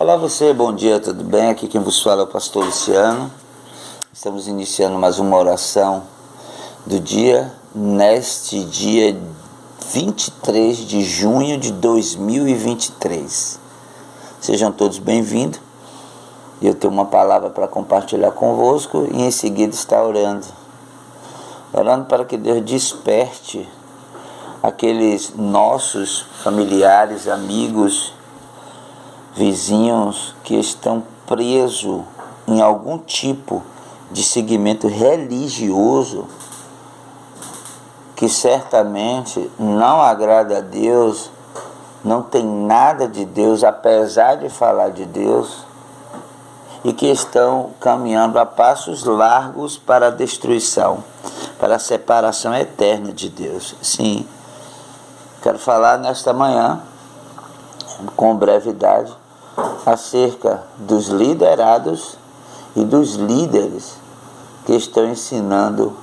Olá você, bom dia, tudo bem? Aqui quem vos fala é o pastor Luciano. Estamos iniciando mais uma oração do dia, neste dia 23 de junho de 2023. Sejam todos bem-vindos. Eu tenho uma palavra para compartilhar convosco e em seguida estar orando para que Deus desperte aqueles nossos familiares, amigos, vizinhos que estão presos em algum tipo de segmento religioso que certamente não agrada a Deus, não tem nada de Deus, apesar de falar de Deus, e que estão caminhando a passos largos para a destruição, para a separação eterna de Deus. Sim, quero falar nesta manhã, com brevidade, acerca dos liderados e dos líderes que estão ensinando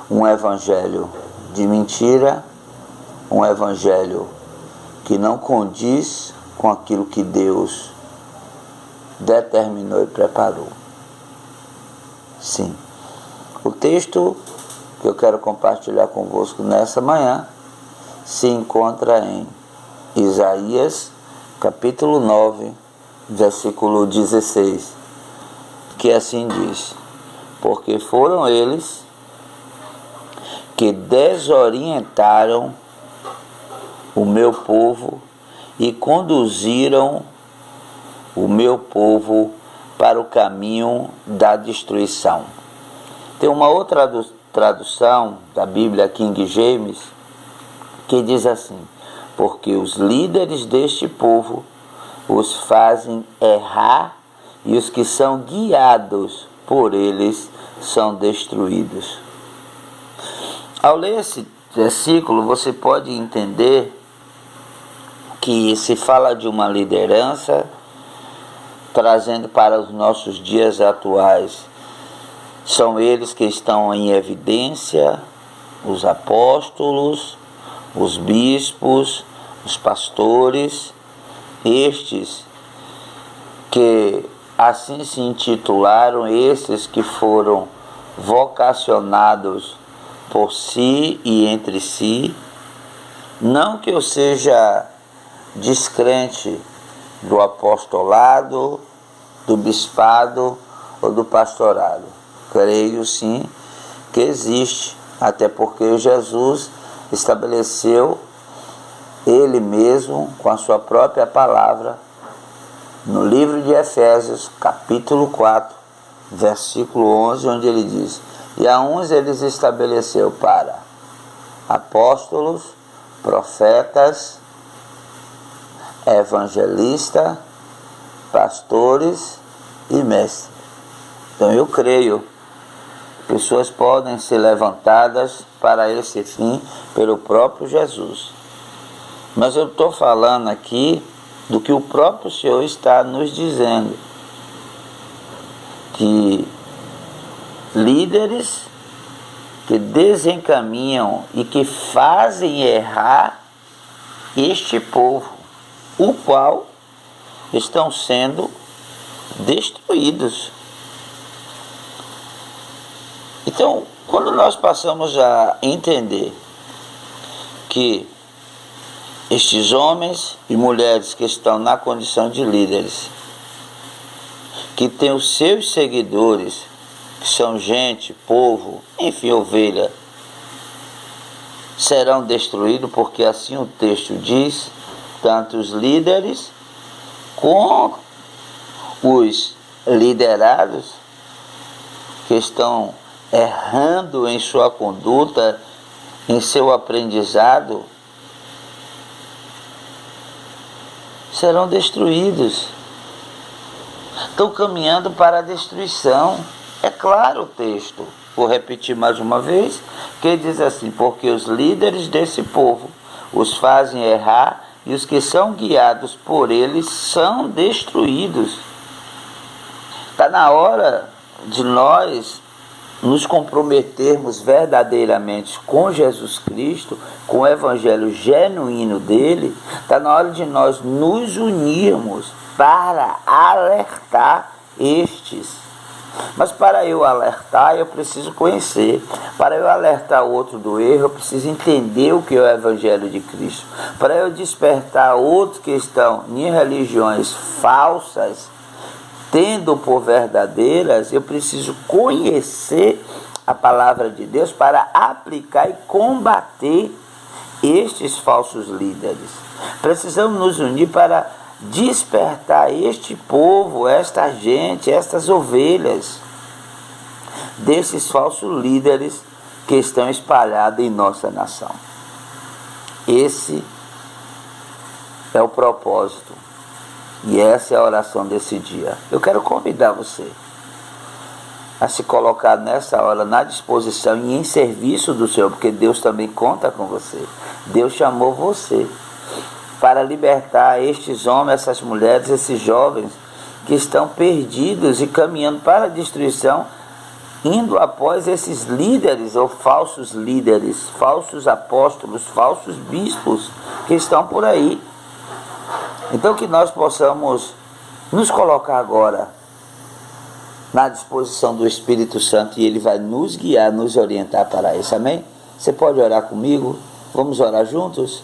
um evangelho de mentira, um evangelho que não condiz com aquilo que Deus determinou e preparou. Sim, o texto que eu quero compartilhar convosco nessa manhã se encontra em Isaías capítulo 9, versículo 16, que assim diz: porque foram eles que desorientaram o meu povo e conduziram o meu povo para o caminho da destruição. Tem uma outra tradução da Bíblia, King James, que diz assim: porque os líderes deste povo os fazem errar e os que são guiados por eles são destruídos. Ao ler esse versículo, você pode entender que se fala de uma liderança trazendo para os nossos dias atuais. São eles que estão em evidência, os apóstolos, os bispos, os pastores, estes que assim se intitularam, estes que foram vocacionados por si e entre si. Não que eu seja descrente do apostolado, do bispado ou do pastorado. Creio sim que existe, até porque Jesus estabeleceu ele mesmo com a sua própria palavra no livro de Efésios, capítulo 4, versículo 11, onde ele diz: e a uns eles estabeleceu para apóstolos, profetas, evangelistas, pastores e mestres. Então eu creio que pessoas podem ser levantadas para esse fim pelo próprio Jesus. Mas eu estou falando aqui do que o próprio Senhor está nos dizendo, que líderes que desencaminham e que fazem errar este povo, o qual estão sendo destruídos. Então, quando nós passamos a entender que estes homens e mulheres que estão na condição de líderes, que têm os seus seguidores, que são gente, povo, enfim, ovelha, serão destruídos, porque assim o texto diz, tanto os líderes como os liderados que estão errando em sua conduta, em seu aprendizado, serão destruídos. Estão caminhando para a destruição. É claro o texto, vou repetir mais uma vez, que diz assim: porque os líderes desse povo os fazem errar e os que são guiados por eles são destruídos. Está na hora de nós nos comprometermos verdadeiramente com Jesus Cristo, com o evangelho genuíno dele. Está na hora de nós nos unirmos para alertar estes. Mas para eu alertar, eu preciso conhecer. Para eu alertar o outro do erro, eu preciso entender o que é o Evangelho de Cristo. Para eu despertar outros que estão em religiões falsas, tendo por verdadeiras, eu preciso conhecer a palavra de Deus para aplicar e combater estes falsos líderes. Precisamos nos unir para despertar este povo, esta gente, estas ovelhas desses falsos líderes que estão espalhados em nossa nação. Esse é o propósito e essa é a oração desse dia. Eu quero convidar você a se colocar nessa hora na disposição e em serviço do Senhor, porque Deus também conta com você. Deus chamou você para libertar estes homens, essas mulheres, esses jovens que estão perdidos e caminhando para a destruição, indo após esses líderes ou falsos líderes, falsos apóstolos, falsos bispos que estão por aí. Então que nós possamos nos colocar agora na disposição do Espírito Santo e Ele vai nos guiar, nos orientar para isso, amém? Você pode orar comigo? Vamos orar juntos?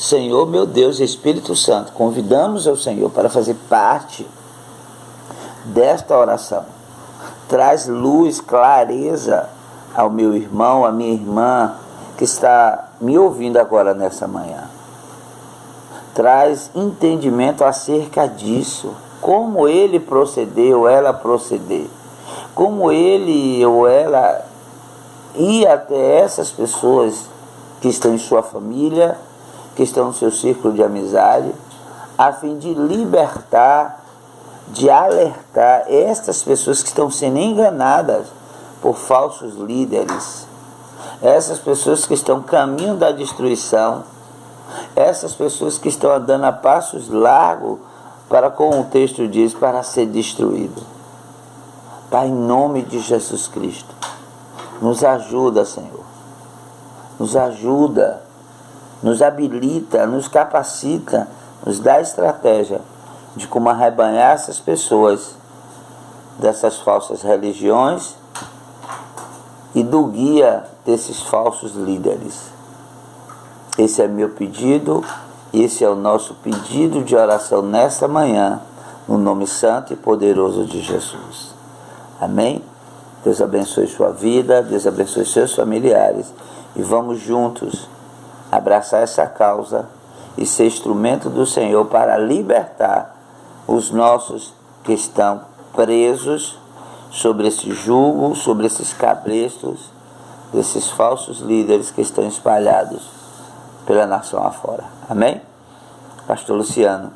Senhor, meu Deus, Espírito Santo, convidamos ao Senhor para fazer parte desta oração. Traz luz, clareza ao meu irmão, à minha irmã que está me ouvindo agora nessa manhã. Traz entendimento acerca disso, como ele procedeu, ela proceder, como ele ou ela ir até essas pessoas que estão em sua família, que estão no seu círculo de amizade, a fim de libertar, de alertar estas pessoas que estão sendo enganadas por falsos líderes, essas pessoas que estão caminho da destruição, essas pessoas que estão andando a passos largos para, como o texto diz, para ser destruído. Pai, em nome de Jesus Cristo, nos ajuda, Senhor, nos ajuda, nos habilita, nos capacita, nos dá estratégia de como arrebanhar essas pessoas dessas falsas religiões e do guia desses falsos líderes. Esse é meu pedido, esse é o nosso pedido de oração nesta manhã, no nome santo e poderoso de Jesus. Amém? Deus abençoe sua vida, Deus abençoe seus familiares e vamos juntos abraçar essa causa e ser instrumento do Senhor para libertar os nossos que estão presos sobre esse jugo, sobre esses cabrestos, desses falsos líderes que estão espalhados pela nação afora. Amém? Pastor Luciano,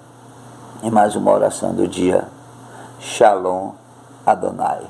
em mais uma oração do dia. Shalom Adonai.